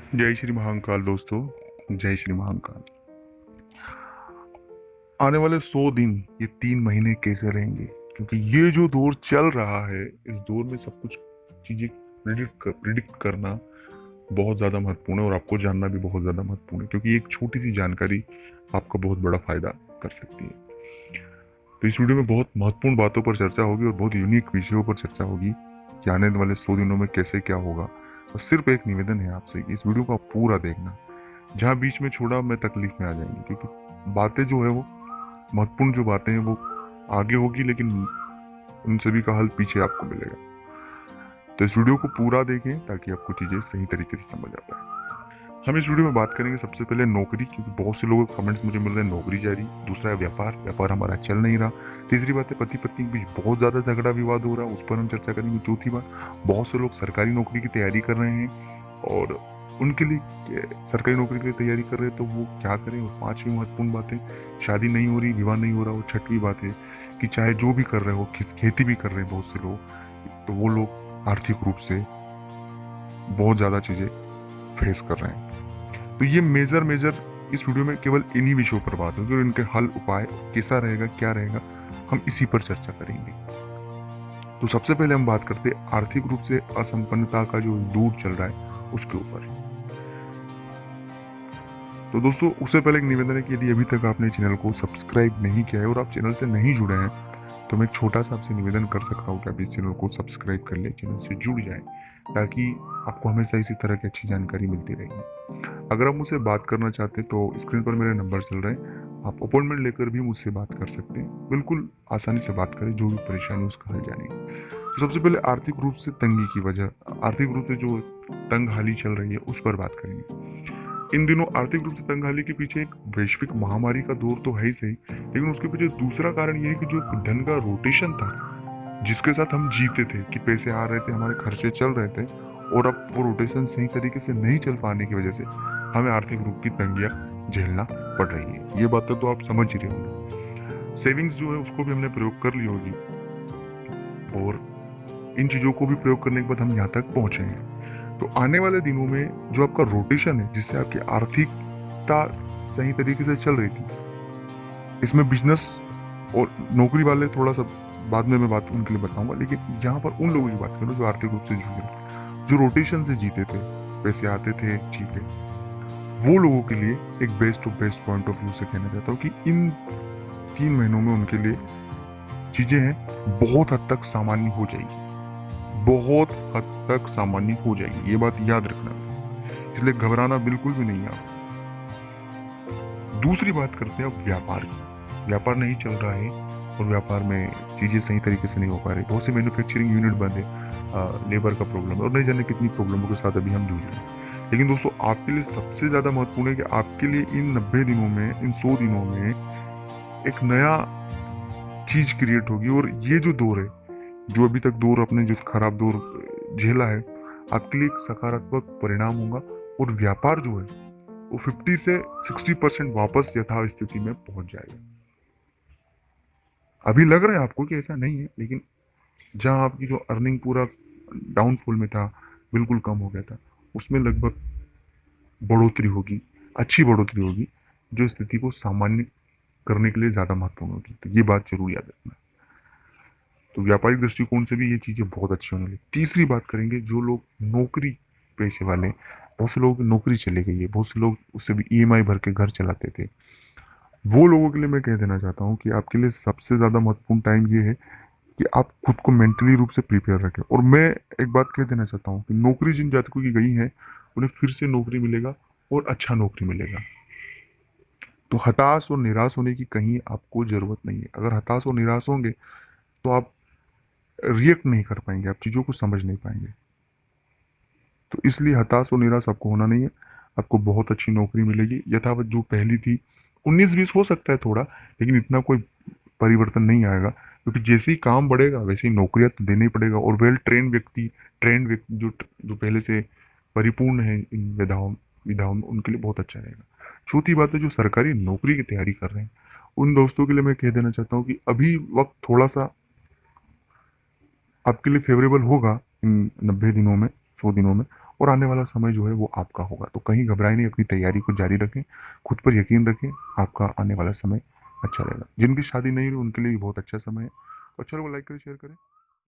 जय श्री महाकाल दोस्तों। जय श्री महाकाल। आने वाले 100 दिन, ये 3 महीने कैसे रहेंगे? क्योंकि ये जो दौर चल रहा है, इस दौर में सब कुछ चीजें प्रिडिक्ट करना बहुत ज्यादा महत्वपूर्ण है और आपको जानना भी बहुत ज्यादा महत्वपूर्ण है, क्योंकि एक छोटी सी जानकारी आपका बहुत बड़ा फायदा कर सकती है। तो इस वीडियो में बहुत महत्वपूर्ण बातों पर चर्चा होगी और बहुत यूनिक विषयों पर चर्चा होगी कि आने वाले 100 दिनों में कैसे क्या होगा। और सिर्फ एक निवेदन है आपसे कि इस वीडियो को आप पूरा देखना। जहाँ बीच में छोड़ा मैं तकलीफ में आ जाएंगे, क्योंकि बातें जो है वो महत्वपूर्ण जो बातें हैं वो आगे होगी, लेकिन उन सभी का हल पीछे आपको मिलेगा। तो इस वीडियो को पूरा देखें ताकि आपको चीजें सही तरीके से समझ आ पाए। हम इस वीडियो में बात करेंगे सबसे पहले नौकरी, क्योंकि बहुत से लोगों के कमेंट्स मुझे मिल रहे हैं नौकरी जा रही। दूसरा है व्यापार, व्यापार हमारा चल नहीं रहा। तीसरी बात है पति पत्नी के बीच बहुत ज्यादा झगड़ा विवाद हो रहा है, उस पर हम चर्चा करेंगे। चौथी बात, बहुत से लोग सरकारी नौकरी की तैयारी कर रहे हैं और उनके लिए सरकारी नौकरी के लिए तैयारी कर रहे हैं तो वो क्या करें। और पांचवी महत्वपूर्ण बात है, शादी नहीं हो रही, विवाह नहीं हो रहा। और छठवीं बात है कि चाहे जो भी कर रहे हो, खेती भी कर रहे हैं बहुत से लोग, तो वो लोग आर्थिक रूप से बहुत ज्यादा चीजें फेस कर रहे हैं। तो ये मेजर मेजर इस वीडियो में केवल इन्हीं विषयों पर बात होगी और इनके हल उपाय कैसा रहेगा, क्या रहेगा, हम इसी पर चर्चा करेंगे। तो सबसे पहले हम बात करते हैं आर्थिक रूप से असंपन्नता का जो दौर चल रहा है उसके ऊपर। तो दोस्तों, उससे पहले एक निवेदन है कि यदि अभी तक आपने चैनल को सब्सक्राइब नहीं किया है और आप चैनल से नहीं जुड़े हैं, तो मैं एक छोटा सा आपसे निवेदन कर सकता हूँ कि आप इस चैनल को सब्सक्राइब कर ले, चैनल से जुड़ जाए, ताकि आपको हमेशा इसी तरह की अच्छी जानकारी मिलती रहेगी। अगर आप मुझसे बात करना चाहते हैं तो स्क्रीन पर मेरे नंबर चल रहे हैं, आप अपॉइंटमेंट लेकर भी मुझसे बात कर सकते हैं। बिल्कुल आसानी से बात करें, जो भी परेशानी उसका हल जानेंगे। तो सबसे पहले आर्थिक रूप से तंगी की वजह, आर्थिक रूप से जो तंग हाली चल रही है उस पर बात करेंगे। इन दिनों आर्थिक रूप से तंगहाली के पीछे एक वैश्विक महामारी का दौर तो है ही सही, लेकिन उसके पीछे दूसरा कारण ये है कि जो एक धन का रोटेशन था, जिसके साथ हम जीते थे, कि पैसे आ रहे थे, हमारे खर्चे चल रहे थे, और अब वो रोटेशन सही तरीके से नहीं चल पाने की वजह से हमें आर्थिक रूप की तंगियां झेलना पड़ रही है। ये बातें तो आप समझ ही रहे होंगे। सेविंग्स जो है उसको भी हमने प्रयोग कर ली होगी, और इन चीजों को भी प्रयोग करने के बाद हम यहाँ तक पहुंचे हैं। तो आने वाले दिनों में जो आपका रोटेशन है, जिससे आपकी आर्थिकता सही तरीके से चल रही थी, इसमें बिजनेस और नौकरी वाले थोड़ा सा बाद में मैं बात उनके लिए बताऊंगा, लेकिन यहाँ पर उन लोगों की बात करूँ जो आर्थिक रूप से जुड़े, जो रोटेशन से जीते थे, पैसे आते थे, ठीक है, वो लोगों के लिए एक best of best point of view से कहना चाहता हूँ कि इन 3 महीनों में उनके लिए चीजें हैं बहुत हद तक सामान्य हो जाएगी, बहुत हद तक सामान्य हो जाएगी। ये बात याद रखना, इसलिए घबराना बिल्कुल भी नहीं है आपको। दूसरी बात करते हैं अब व्यापार की। व्यापार नहीं चल रहा है और व्यापार में चीजें सही तरीके से नहीं हो पा रही। बहुत से मैन्युफैक्चरिंग यूनिट बंद है, लेबर का प्रॉब्लम है और नहीं जाने कितनी प्रॉब्लमों के साथ अभी हम जूझ रहे हैं। लेकिन दोस्तों, आपके लिए सबसे ज्यादा महत्वपूर्ण है कि आपके लिए इन 90 दिनों में, इन 100 दिनों में एक नया चीज क्रिएट होगी। और ये जो दौर है, जो अभी तक दौर, अपने जो खराब दौर झेला है, आपके लिए एक सकारात्मक परिणाम होगा और व्यापार जो है वो 50 से 60% वापस यथास्थिति में पहुंच जाएगा। अभी लग रहा है आपको कि ऐसा नहीं है, लेकिन जहां आपकी जो अर्निंग पूरा डाउनफॉल में था, बिल्कुल कम हो गया था, उसमें लगभग बढ़ोतरी होगी, अच्छी बढ़ोतरी होगी, जो स्थिति को सामान्य करने के लिए ज्यादा महत्वपूर्ण होगी। तो ये बात जरूर याद रखना। तो व्यापारिक दृष्टिकोण से भी ये चीजें बहुत अच्छी होने लगी। तीसरी बात करेंगे, जो लोग नौकरी पेशे वाले, बहुत से लोगों की नौकरी चले गई है, बहुत से लोग उससे भी ईएमआई भर के घर चलाते थे, वो लोगों के लिए मैं कह देना चाहता हूँ कि आपके लिए सबसे ज्यादा महत्वपूर्ण टाइम ये है कि आप खुद को मेंटली रूप से प्रिपेयर रखें। और मैं एक बात कह देना चाहता हूँ कि नौकरी जिन जातकों की गई है, उन्हें फिर से नौकरी मिलेगा और अच्छा नौकरी मिलेगा। तो हताश और निराश होने की कहीं आपको जरूरत नहीं है। अगर हताश और निराश होंगे तो आप रिएक्ट नहीं कर पाएंगे, आप चीजों को समझ नहीं पाएंगे। तो इसलिए हताश और निराश आपको होना नहीं है। आपको बहुत अच्छी नौकरी मिलेगी, यथावत जो पहली थी। 19-20 हो सकता है थोड़ा, लेकिन इतना कोई परिवर्तन नहीं आएगा, क्योंकि जैसे ही काम बढ़ेगा वैसे ही नौकरियां तो देना ही पड़ेगा। और वेल ट्रेंड व्यक्ति जो जो पहले से परिपूर्ण है इन विधाओं विधाओं में, उनके लिए बहुत अच्छा रहेगा। चौथी बात है, जो सरकारी नौकरी की तैयारी कर रहे हैं, उन दोस्तों के लिए मैं कह देना चाहता हूँ कि अभी वक्त थोड़ा सा आपके लिए फेवरेबल होगा इन 90 दिनों में, 100 दिनों में। और आने वाला समय जो है वो आपका होगा। तो कहीं घबराए नहीं, अपनी तैयारी को जारी रखें, खुद पर यकीन रखें, आपका आने वाला समय अच्छा रहेगा। जिनकी शादी नहीं हुई उनके लिए भी बहुत अच्छा समय है। तो अच्छा लगा, लाइक करें, शेयर करें।